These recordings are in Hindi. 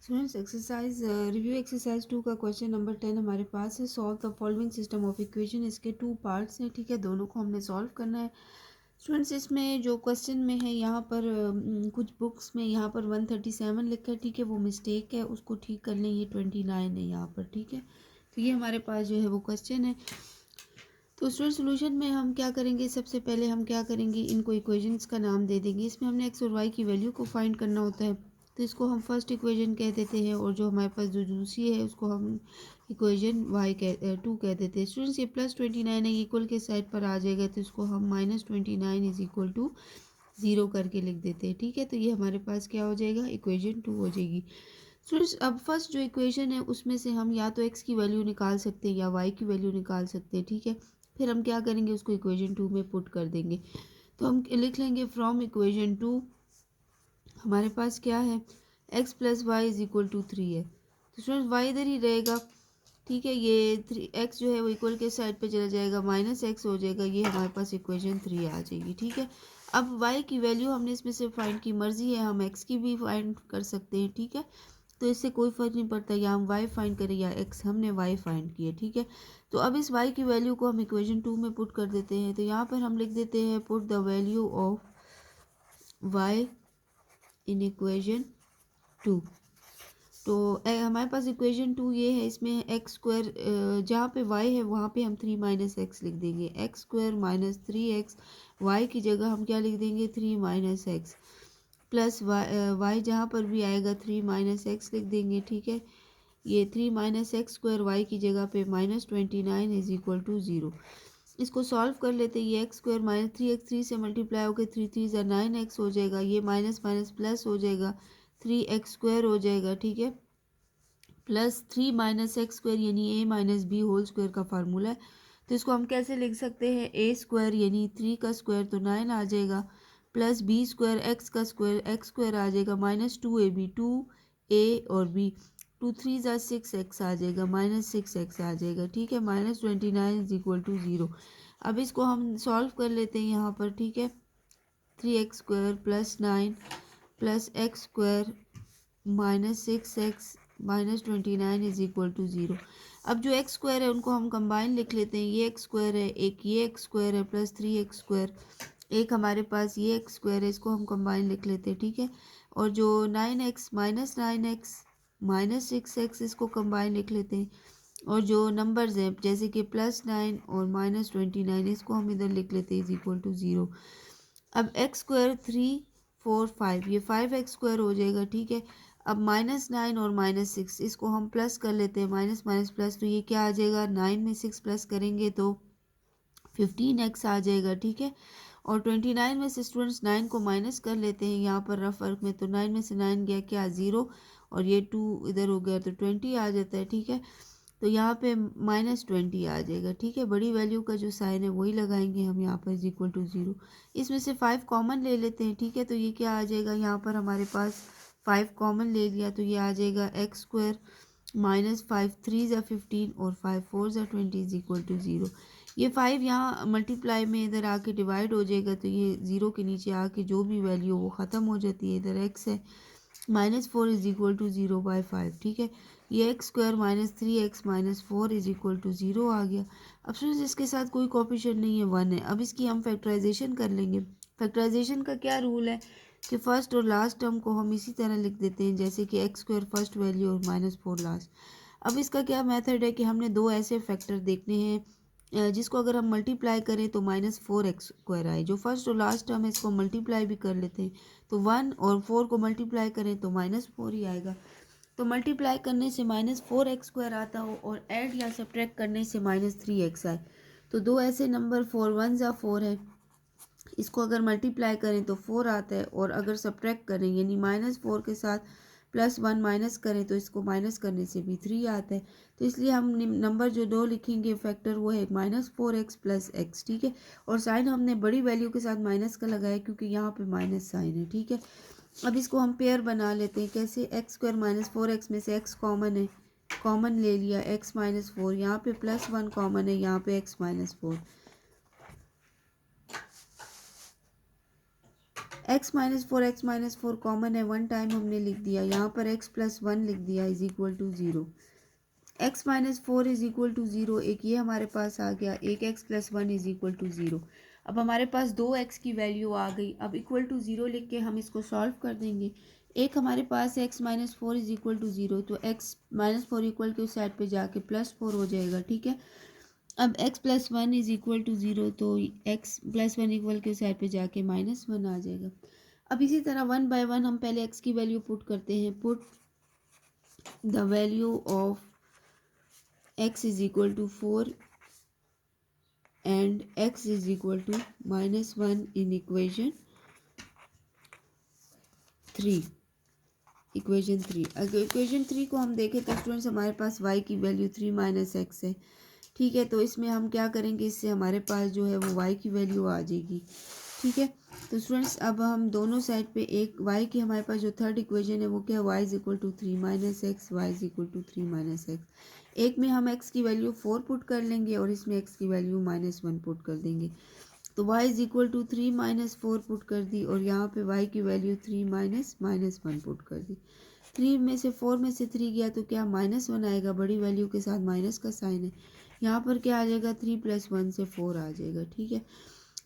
स्टूडेंट्स एक्सरसाइज रिव्यू एक्सरसाइज 2 का क्वेश्चन नंबर 10 हमारे पास है। Solve the following system of equation. इसके 2 पार्ट्स हैं, ठीक है, दोनों को हमने सॉल्व करना है। स्टूडेंट्स इसमें जो क्वेश्चन में है यहाँ पर कुछ बुक्स में यहाँ पर 137 लिखा है, ठीक है, वो मिस्टेक है, उसको ठीक कर लें। ये 29 है यहाँ पर, ठीक है। तो ये हमारे पास जो है वो क्वेश्चन है। तो स्टूडेंट सोल्यूशन में हम क्या करेंगे, सबसे पहले हम क्या करेंगे, इनको इक्वेशंस का नाम दे देंगे। इसमें हमने एक्स और वाई की वैल्यू को फाइंड करना होता है, तो इसको हम फर्स्ट इक्वेशन कह देते हैं, और जो हमारे पास जो दूसरी है उसको हम इक्वेशन वाई टू कह देते हैं। स्टूडेंट्स ये +29 है, इक्वल के साइड पर आ जाएगा, तो इसको हम -29 इज इक्वल टू 0 करके लिख देते हैं, ठीक है। तो ये हमारे पास क्या हो जाएगा, इक्वेशन 2 हो जाएगी। स्टूडेंट्स अब फर्स्ट जो इक्वेशन है उसमें से हम या तो एक्स की वैल्यू निकाल सकते हैं या वाई की वैल्यू निकाल सकते हैं, ठीक है। फिर हम क्या करेंगे, उसको इक्वेशन 2 में पुट कर देंगे। तो हम लिख लेंगे फ्रॉम इक्वेशन 2 हमारे पास क्या है, x + y = 3 है। तो स्टूडेंट y इधर ही रहेगा, ठीक है। ये 3x जो है वो इक्वल के साइड पे चला जाएगा, -x हो जाएगा। ये हमारे पास इक्वेशन 3 आ जाएगी, ठीक है। अब y की वैल्यू हमने इसमें से फाइंड की, मर्जी है हम x की भी फाइंड कर सकते हैं, ठीक है। तो इससे कोई फ़र्क नहीं पड़ता, या हम y फाइंड करें या x, हमने y फाइंड किया, ठीक है। तो अब इस y की वैल्यू को हम इक्वेशन 2 में पुट कर देते हैं। तो यहाँ पर हम लिख देते हैं put the value of y in equation 2। तो हमारे पास इक्वेशन 2 ये है, इसमें एक्स स्क्वायर जहाँ पे y है वहाँ पे हम 3 - x लिख देंगे। x² - 3x, y की जगह हम क्या लिख देंगे, 3 - x प्लस y जहाँ पर भी आएगा 3 - x लिख देंगे, ठीक है। ये 3 - x² y की जगह पे -29 इज इक्वल टू 0। इसको सॉल्व कर लेते हैं। ये x² - 3x 3 से मल्टीप्लाई होकर 3 3 ज़ा 9x हो जाएगा। ये माइनस माइनस प्लस हो जाएगा, 3x² हो जाएगा, ठीक है। प्लस 3 - x² यानी a - b होल स्क्वायर का फार्मूला है। तो इसको हम कैसे लिख सकते हैं, a² यानी 3 का स्क्वायर तो 9 आ जाएगा, प्लस b² x का स्क्वायर x² आ जाएगा, -2ab 2a और b, 2 3 ज़ा 6x आ जाएगा, -6x आ जाएगा, ठीक है। -29 इज इक्वल टू 0। अब इसको हम सॉल्व कर लेते हैं यहाँ पर, ठीक है। 3x² + 9 + x² -6x -29 is equal to 0। अब जो x² है उनको हम कंबाइन लिख लेते हैं। ये x² है, एक ये x² है, प्लस 3x², एक हमारे पास ये x² है, इसको हम कंबाइन लिख लेते हैं, ठीक है। और जो 9x -9x -6x इसको कंबाइन लिख लेते हैं। और जो नंबर्स हैं जैसे कि +9 और -29 इसको हम इधर लिख लेते हैं इज इक्वल टू 0। अब x² 3 4 5, ये 5x² हो जाएगा, ठीक है। अब -9 और -6 इसको हम प्लस कर लेते हैं, माइनस माइनस प्लस, तो ये क्या आ जाएगा, 9 में 6 प्लस करेंगे तो 15x आ जाएगा, ठीक है। और 29 में से स्टूडेंट्स 9 को माइनस कर लेते हैं यहाँ पर रफ वर्क में, तो 9 में से 9 गया क्या, 0, और ये 2 इधर हो गया तो 20 आ जाता है, ठीक है। तो यहाँ पे -20 आ जाएगा, ठीक है। बड़ी वैल्यू का जो साइन है वही लगाएंगे हम यहाँ पर इज इक्वल टू 0। इसमें से 5 कॉमन ले लेते हैं, ठीक है। तो ये क्या आ जाएगा, यहाँ पर हमारे पास 5 कॉमन ले लिया, तो ये आ जाएगा x² -5 3 ज़ा 15 और 5 4 ज़ा 20 इज इक्वल टू 0। ये 5 यहाँ मल्टीप्लाई में इधर आके डिवाइड हो जाएगा, तो ये 0 के नीचे आके जो भी वैल्यू वो ख़त्म हो जाती है। इधर x है, -4 इज इक्वल टू 0/5, ठीक है। ये x² -3x -4 is equal to 0 आ गया। अब स्टूडेंट्स इसके साथ कोई कोफिशिएंट नहीं है, 1 है। अब इसकी हम फैक्टराइजेशन कर लेंगे। फैक्टराइजेशन का क्या रूल है कि फर्स्ट और लास्ट टर्म को हम इसी तरह लिख देते हैं, जैसे कि x² फर्स्ट वैल्यू और -4 लास्ट। अब इसका क्या मेथड है कि हमने दो ऐसे फैक्टर देखने हैं जिसको अगर हम मल्टीप्लाई करें तो -4x² आए। जो फर्स्ट और लास्ट टर्म है इसको मल्टीप्लाई भी कर लेते हैं, तो 1 और 4 को मल्टीप्लाई करें तो -4 ही आएगा। तो मल्टीप्लाई करने से -4x² आता हो और ऐड या सब्ट्रैक्ट करने से -3x आए, तो दो ऐसे नंबर 4 1 ज़ा 4 है, इसको अगर मल्टीप्लाई करें तो 4 आता है, और अगर सब्ट्रैक्ट करें यानी -4 के साथ +1 माइनस करें तो इसको माइनस करने से भी 3 आता है। तो इसलिए हम नंबर जो दो लिखेंगे फैक्टर वो है -4x + x, ठीक है। और साइन हमने बड़ी वैल्यू के साथ माइनस का लगाया क्योंकि यहाँ पे माइनस साइन है, ठीक है। अब इसको हम पेयर बना लेते हैं, कैसे, x² -4x में से x कॉमन है, कॉमन ले लिया, x -4, यहाँ पे +1 कॉमन है, यहाँ पे x -4, x-4 कॉमन है, वन टाइम हमने लिख दिया, यहाँ पर x+1 लिख दिया is equal to 0। x-4 is equal to 0, एक ये हमारे पास आ गया, एक x+1 इज इक्वल टू 0। अब हमारे पास दो x की वैल्यू आ गई, अब इक्वल टू 0 लिख के हम इसको सॉल्व कर देंगे। एक हमारे पास x-4 इज इक्वल टू 0, तो x-4 इक्वल के उस साइड पे जाके +4 हो जाएगा, ठीक है। अब x+1 इज इक्वल टू 0, तो x+1 इक्वल के उस साइड पे जाके -1 आ जाएगा। अब इसी तरह वन बाय वन हम पहले x की वैल्यू पुट करते हैं। Put the value of x is equal to 4 and x is equal to -1 in equation 3। अगर इक्वेशन 3 को हम देखें तो स्टूडेंट्स हमारे पास y की वैल्यू 3 - x है, ठीक है। तो इसमें हम क्या करेंगे, इससे हमारे पास जो है वो y की वैल्यू आ जाएगी, ठीक है। तो स्टूडेंट्स अब हम दोनों साइड पे एक y की, हमारे पास जो थर्ड इक्वेशन है वो क्या है, y is equal to 3 - x, y is equal to 3 - x। एक में हम x की वैल्यू 4 पुट कर लेंगे और इसमें x की वैल्यू -1 पुट कर देंगे। तो y is equal to 3 - 4 put कर दी और यहाँ पे y की वैल्यू 3 - -1 पुट कर दी। 3 में से 4 में से 3 गया तो क्या -1 आएगा, बड़ी वैल्यू के साथ माइनस का साइन है। यहाँ पर क्या आ जाएगा, 3 + 1 से 4 आ जाएगा, ठीक है।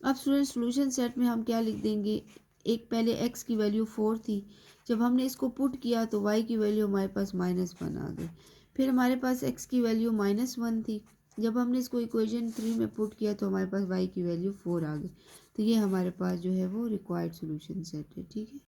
अब स्टूडेंट सोल्यूशन सेट में हम क्या लिख देंगे, एक पहले x की वैल्यू 4 थी, जब हमने इसको पुट किया तो y की वैल्यू हमारे पास -1 आ गई। फिर हमारे पास x की वैल्यू -1 थी, जब हमने इसको इक्वेशन 3 में पुट किया तो हमारे पास y की वैल्यू 4 आ गई। तो ये हमारे पास जो है वो रिक्वायर्ड सोल्यूशन सेट है, ठीक है।